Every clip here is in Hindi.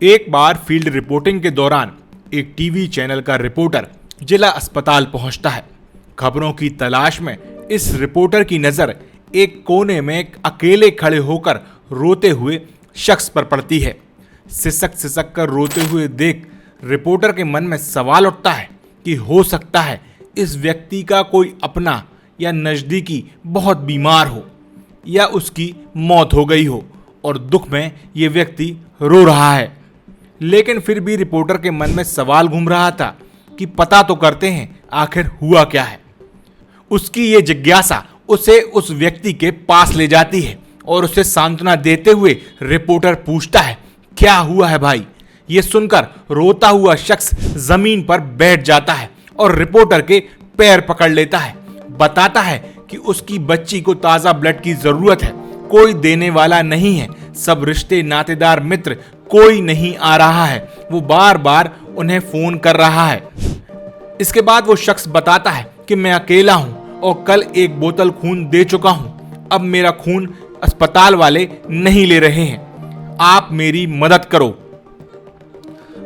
एक बार फील्ड रिपोर्टिंग के दौरान एक टीवी चैनल का रिपोर्टर जिला अस्पताल पहुंचता है। खबरों की तलाश में इस रिपोर्टर की नजर एक कोने में अकेले खड़े होकर रोते हुए शख्स पर पड़ती है। सिसक कर रोते हुए देख रिपोर्टर के मन में सवाल उठता है कि हो सकता है इस व्यक्ति का कोई अपना या नज़दीकी बहुत बीमार हो या उसकी मौत हो गई हो और दुख में ये व्यक्ति रो रहा है। लेकिन फिर भी रिपोर्टर के मन में सवाल घूम रहा था कि पता तो करते हैं आखिर हुआ क्या है। उसकी ये जिज्ञासा उसे उस व्यक्ति के पास ले जाती है और उसे सांत्वना देते हुए रिपोर्टर पूछता है, क्या हुआ है भाई? ये सुनकर रोता हुआ शख्स जमीन पर बैठ जाता है और रिपोर्टर के पैर पकड़ लेता है। बताता है कि उसकी बच्ची को ताज़ा ब्लड की जरूरत है, कोई देने वाला नहीं है, सब रिश्ते नातेदार मित्र कोई नहीं आ रहा है, वो बार बार उन्हें फोन कर रहा है। इसके बाद वो शख्स बताता है कि मैं अकेला हूं और कल एक बोतल खून दे चुका हूं, अब मेरा खून अस्पताल वाले नहीं ले रहे हैं, आप मेरी मदद करो।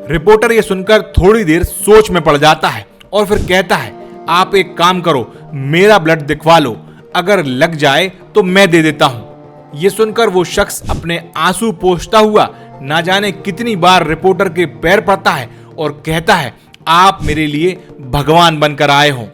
रिपोर्टर ये सुनकर थोड़ी देर सोच में पड़ जाता है और फिर कहता है, आप एक काम करो, मेरा ब्लड दिखवा लो, अगर लग जाए तो मैं दे देता हूं। ये सुनकर वो शख्स अपने आंसू पोंछता हुआ ना जाने कितनी बार रिपोर्टर के पैर पड़ता है और कहता है, आप मेरे लिए भगवान बनकर आए हो।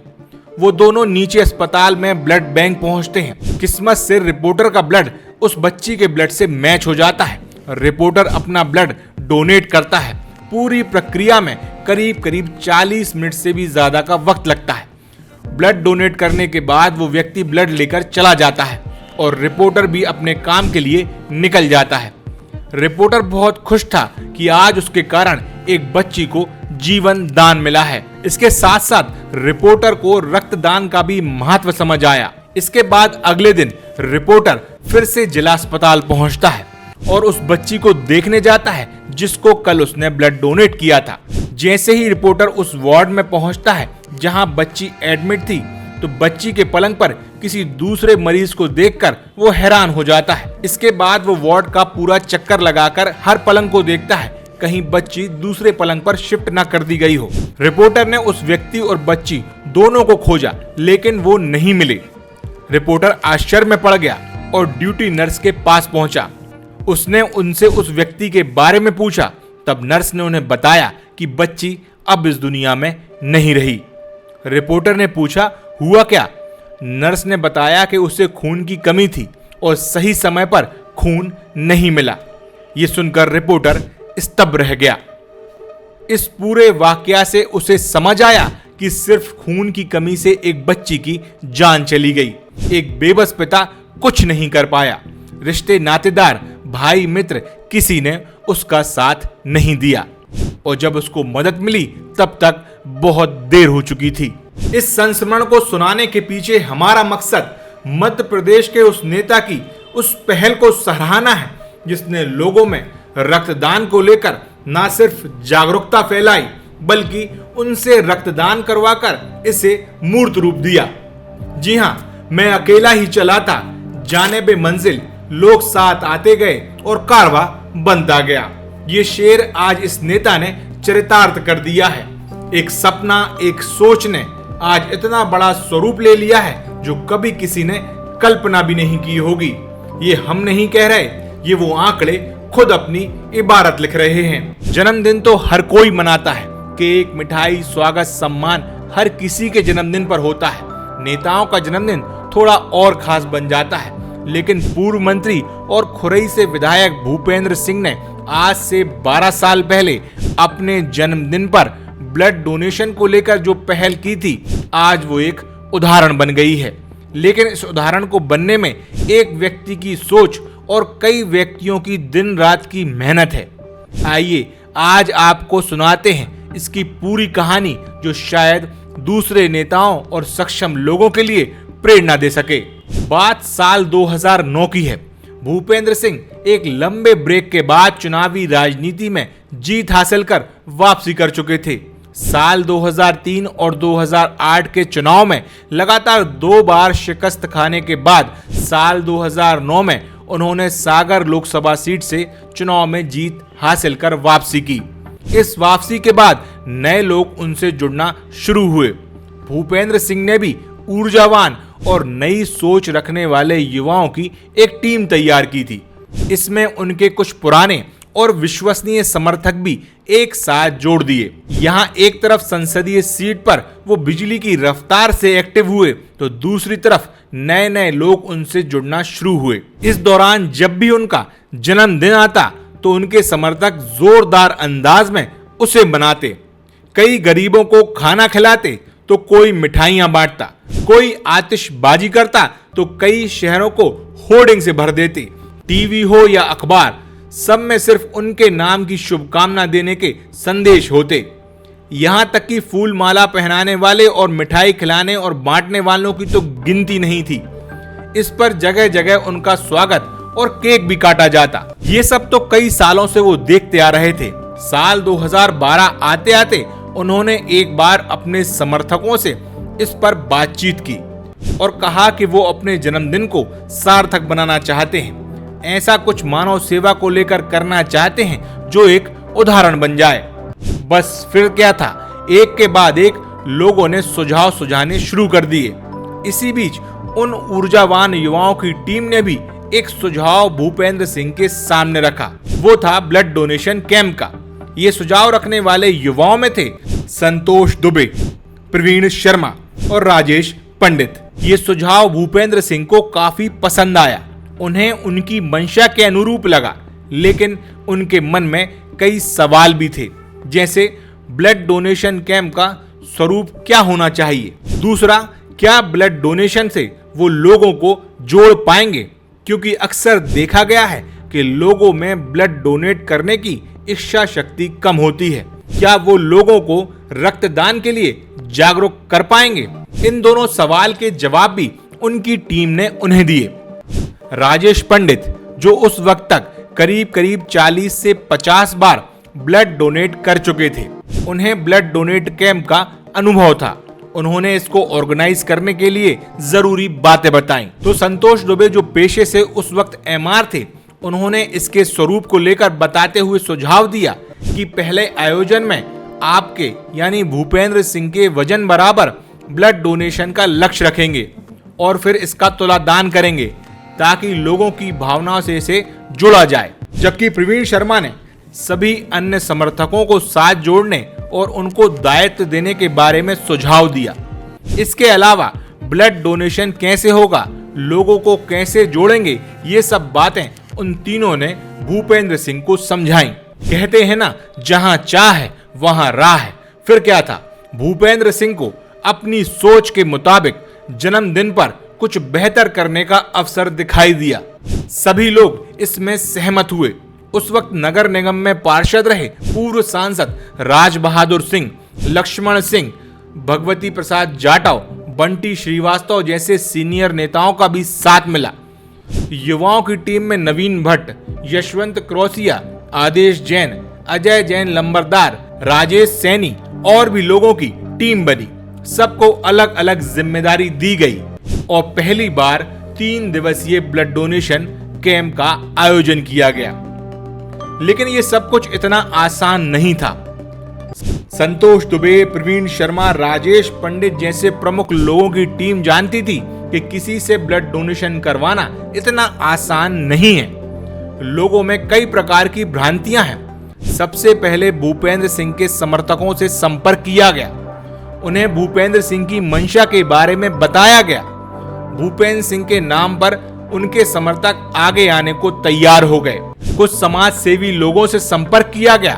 वो दोनों नीचे अस्पताल में ब्लड बैंक पहुंचते हैं। किस्मत से रिपोर्टर का ब्लड उस बच्ची के ब्लड से मैच हो जाता है। रिपोर्टर अपना ब्लड डोनेट करता है। पूरी प्रक्रिया में करीब 40 मिनट से भी ज्यादा का वक्त लगता है। ब्लड डोनेट करने के बाद वो व्यक्ति ब्लड लेकर चला जाता है और रिपोर्टर भी अपने काम के लिए निकल जाता है। रिपोर्टर बहुत खुश था कि आज उसके कारण एक बच्ची को जीवन दान मिला है। इसके साथ साथ रिपोर्टर को रक्तदान का भी महत्व समझ आया। इसके बाद अगले दिन रिपोर्टर फिर से जिला अस्पताल पहुंचता है और उस बच्ची को देखने जाता है जिसको कल उसने ब्लड डोनेट किया था। जैसे ही रिपोर्टर उस वार्ड में पहुंचता है जहां बच्ची एडमिट थी, तो बच्ची के पलंग पर किसी दूसरे मरीज को देखकर वो हैरान हो जाता है। इसके बाद वो वार्ड का पूरा चक्कर लगाकर हर पलंग को देखता है, कहीं बच्ची दूसरे पलंग पर शिफ्ट ना कर दी गई हो। रिपोर्टर ने उस व्यक्ति और बच्ची दोनों को खोजा, लेकिन वो नहीं मिले। रिपोर्टर आश्चर्य में पड़ गया और ड्यूटी नर्स के पास पहुंचा। उसने उनसे उस व्यक्ति के बारे में पूछा। तब नर्स ने उन्हें बताया कि बच्ची अब इस दुनिया में नहीं रही। रिपोर्टर ने पूछा, हुआ क्या? नर्स ने बताया कि उसे खून की कमी थी और सही समय पर खून नहीं मिला। ये सुनकर रिपोर्टर स्तब्ध रह गया। इस पूरे वाकया से उसे समझ आया कि सिर्फ खून की कमी से एक बच्ची की जान चली गई। एक बेबस पिता कुछ नहीं कर पाया। रिश्ते नातेदार भाई मित्र किसी ने उसका साथ नहीं दिया और जब उसको मदद मिली तब तक बहुत देर हो चुकी थी। इस संस्मरण को सुनाने के पीछे हमारा मकसद मध्य प्रदेश के उस नेता की उस पहल को सराहना है जिसने लोगों में रक्तदान को लेकर न सिर्फ जागरूकता फैलाई बल्कि उनसे रक्तदान करवाकर इसे मूर्त रूप दिया। जी हाँ, मैं अकेला ही चला था, जाने बे मंजिल लोग साथ आते गए और कारवा बनता गया। ये शेर आज इस नेता ने चरितार्थ कर दिया है। एक सपना, एक सोच ने आज इतना बड़ा स्वरूप ले लिया है जो कभी किसी ने कल्पना भी नहीं की होगी। ये हम नहीं कह रहे, ये वो आंकड़े खुद अपनी इबारत लिख रहे हैं। जन्मदिन तो हर कोई मनाता है, केक, मिठाई, स्वागत, सम्मान हर किसी के जन्मदिन पर होता है। नेताओं का जन्मदिन थोड़ा और खास बन जाता है, लेकिन पूर्व मंत्री और खुरई से विधायक भूपेंद्र सिंह ने आज से 12 साल पहले अपने जन्मदिन पर ब्लड डोनेशन को लेकर जो पहल की थी, आज वो एक उदाहरण बन गई है। लेकिन इस उदाहरण को बनने में एक व्यक्ति की सोच और कई व्यक्तियों की दिन रात की मेहनत है। आइए आज आपको सुनाते हैं इसकी पूरी कहानी, जो शायद दूसरे नेताओं और सक्षम लोगों के लिए प्रेरणा दे सके। बात साल 2009 की है। भूपेंद्र सिंह एक लंबे ब्रेक के बाद चुनावी राजनीति में जीत हासिल कर वापसी कर चुके थे। साल 2003 और 2008 के चुनाव में लगातार 2 बार शिकस्त खाने के बाद साल 2009 में उन्होंने सागर लोकसभा सीट से चुनाव में जीत हासिल कर वापसी की। इस वापसी के बाद नए लोग उनसे जुड़ना शुरू हुए। भूपेंद्र सिंह ने भी ऊर्जावान और नई सोच रखने वाले युवाओं की एक टीम तैयार की थी। इसमें उनके कुछ पुराने और विश्वसनीय समर्थक भी एक साथ जोड़ दिए। यहाँ एक तरफ संसदीय सीट पर वो बिजली की रफ्तार से एक्टिव हुए, तो दूसरी तरफ नए नए लोग उनसे जुड़ना शुरू हुए। इस दौरान जब भी उनका जन्मदिन आता तो उनके समर्थक जोरदार अंदाज में उसे मनाते। कई गरीबों को खाना खिलाते तो कोई मिठाइयां बांटता, कोई आतिशबाजी करता तो कई शहरों को होर्डिंग से भर देते। टीवी हो या अखबार, सब में सिर्फ उनके नाम की शुभकामना देने के संदेश होते। यहां तक कि फूल माला पहनाने वाले और मिठाई खिलाने और बांटने वालों की तो गिनती नहीं थी। इस पर जगह जगह उनका स्वागत और केक भी काटा जाता। ये सब तो कई सालों से वो देखते आ रहे थे। साल 2012 आते आते उन्होंने एक बार अपने समर्थकों से इस पर बातचीत की और कहा कि वो अपने जन्मदिन को सार्थक बनाना चाहते हैं। ऐसा कुछ मानव सेवा को लेकर करना चाहते हैं जो एक उदाहरण बन जाए। बस फिर क्या था, एक के बाद एक लोगों ने सुझाव सुझाने शुरू कर दिए। इसी बीच उन ऊर्जावान युवाओं की टीम ने भी एक सुझाव भूपेंद्र सिंह के सामने रखा। वो था ब्लड डोनेशन कैंप का। ये सुझाव रखने वाले युवाओं में थे संतोष दुबे, प्रवीण शर्मा और राजेश पंडित। ये सुझाव भूपेंद्र सिंह को काफी पसंद आया। उन्हें उनकी मंशा के अनुरूप लगा, लेकिन उनके मन में कई सवाल भी थे, जैसे ब्लड डोनेशन कैंप का स्वरूप क्या होना चाहिए। दूसरा, क्या ब्लड डोनेशन से वो लोगों को जोड़ पाएंगे, क्योंकि अक्सर देखा गया है कि लोगों में ब्लड डोनेट करने की इच्छा शक्ति कम होती है। क्या वो लोगों को रक्तदान के लिए जागरूक कर पाएंगे। इन दोनों सवाल के जवाब भी उनकी टीम ने उन्हें दिए। राजेश पंडित, जो उस वक्त तक करीब 40 से 50 बार ब्लड डोनेट कर चुके थे, उन्हें ब्लड डोनेट कैंप का अनुभव था। उन्होंने इसको ऑर्गेनाइज करने के लिए जरूरी बातें बताई। तो संतोष दुबे, जो पेशे से उस वक्त एमआर थे, उन्होंने इसके स्वरूप को लेकर बताते हुए सुझाव दिया कि पहले आयोजन में आपके यानी भूपेंद्र सिंह के वजन बराबर ब्लड डोनेशन का लक्ष्य रखेंगे और फिर इसका तुलादान करेंगे ताकि लोगों की भावनाओं से इसे जोड़ा जाए। जबकि प्रवीण शर्मा ने सभी अन्य समर्थकों को साथ जोड़ने और उनको दायित्व देने के बारे में सुझाव दिया। इसके अलावा ब्लड डोनेशन कैसे होगा, लोगों को कैसे जोड़ेंगे, ये सब बातें उन तीनों ने भूपेंद्र सिंह को समझाई। कहते हैं ना, जहां चाह है वहां राह है। फिर क्या था, भूपेंद्र सिंह को अपनी सोच के मुताबिक जन्मदिन पर कुछ बेहतर करने का अवसर दिखाई दिया। सभी लोग इसमें सहमत हुए। उस वक्त नगर निगम में पार्षद रहे पूर्व सांसद राज बहादुर सिंह, लक्ष्मण सिंह, भगवती प्रसाद जाटव, बंटी श्रीवास्तव जैसे सीनियर नेताओं का भी साथ मिला। युवाओं की टीम में नवीन भट्ट, यशवंत क्रौसिया, आदेश जैन, अजय जैन लंबरदार, राजेश सैनी और भी लोगों की टीम बनी। सबको अलग अलग जिम्मेदारी दी गई और पहली बार 3 दिवसीय ब्लड डोनेशन कैंप का आयोजन किया गया। लेकिन ये सब कुछ इतना आसान नहीं था। संतोष दुबे, प्रवीण शर्मा, राजेश पंडित जैसे प्रमुख लोगों की टीम जानती थी कि किसी से ब्लड डोनेशन करवाना इतना आसान नहीं है। लोगों में कई प्रकार की भ्रांतियां हैं। सबसे पहले भूपेंद्र सिंह के समर्थकों से संपर्क किया गया। उन्हें भूपेंद्र सिंह की मंशा के बारे में बताया गया। भूपेंद्र सिंह के नाम पर उनके समर्थक आगे आने को तैयार हो गए। कुछ समाज सेवी लोगों से संपर्क किया गया,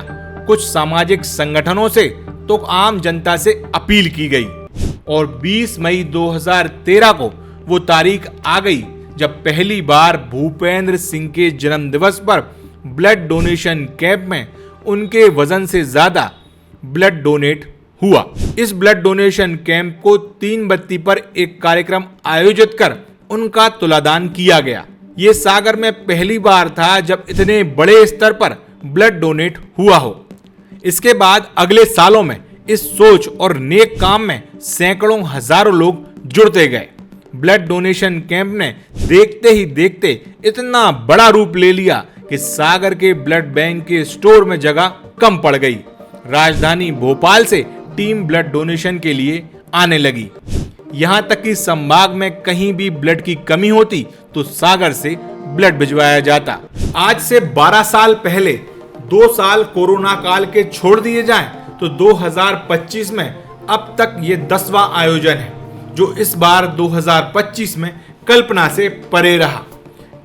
कुछ सामाजिक संगठनों से, तो आम जनता से अपील की गई। और 20 मई 2013 को वो तारीख आ गई जब पहली बार भूपेंद्र सिंह के जन्म दिवस पर ब्लड डोनेशन कैंप में उनके वजन से ज्यादा ब्लड डोनेट हुआ। इस ब्लड डोनेशन कैंप को 3 बत्ती पर एक कार्यक्रम आयोजित कर उनका तुलादान किया गया। ये सागर में पहली बार था जब इतने बड़े स्तर पर ब्लड डोनेट हुआ हो। इसके बाद अगले सालों में इस सोच और नेक काम में सैकड़ों हजारों लोग जुड़ते गए। ब्लड डोनेशन कैंप ने देखते ही देखते इतना बड़ा रूप ले लिया कि सागर के ब्लड बैंक के स्टोर में जगह कम पड़ गई। राजधानी भोपाल से टीम ब्लड डोनेशन के लिए आने लगी। यहां तक कि संभाग में कहीं भी ब्लड की कमी होती तो सागर से ब्लड भिजवाया जाता। आज से 12 साल पहले 2 साल कोरोना काल के छोड़ दिए जाएं तो 2025 में अब तक ये 10वां आयोजन है, जो इस बार 2025 में कल्पना से परे रहा।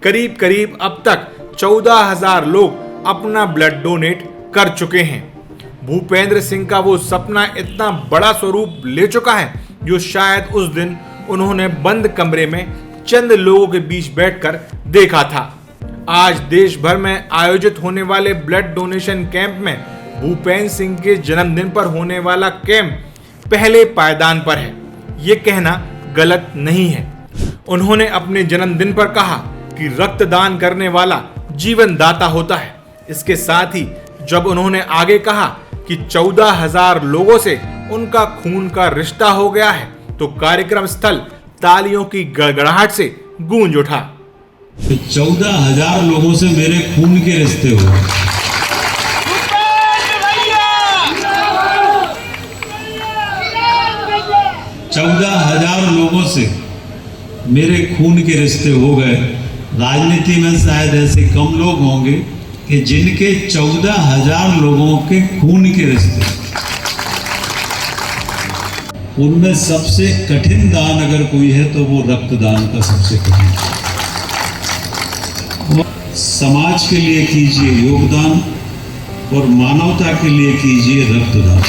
करीब करीब अब तक 14,000 लोग अपना ब्लड डोनेट कर चुके हैं। भूपेंद्र सिंह का वो सपना इतना बड़ा स्वरूप ले चुका है जो शायद उस दिन उन्होंने बंद कमरे में चंद लोगों के बीच बैठकर देखा था। आज देश भर में आयोजित होने वाले ब्लड डोनेशन कैंप में भूपेंद्र सिंह के जन्मदिन पर होने वाला कैंप पहले पायदान पर है। ये कहना गलत नहीं है। उन्होंने अपने जन्मदिन पर कहा कि रक्तदान करने वाला जीवन दाता होता है। इसके साथ ही जब उन्होंने आगे कहा कि 14,000 लोगों से उनका खून का रिश्ता हो गया है तो कार्यक्रम स्थल तालियों की गड़गड़ाहट से गूंज उठा। 14,000 लोगों से मेरे खून के रिश्ते हो गए। 14,000 लोगों से मेरे खून के रिश्ते हो गए। राजनीति में शायद ऐसे कम लोग होंगे कि जिनके 14,000 लोगों के खून के रिश्ते। उनमें सबसे कठिन दान अगर कोई है तो वो रक्तदान का सबसे कठिन। समाज के लिए कीजिए योगदान और मानवता के लिए कीजिए रक्तदान।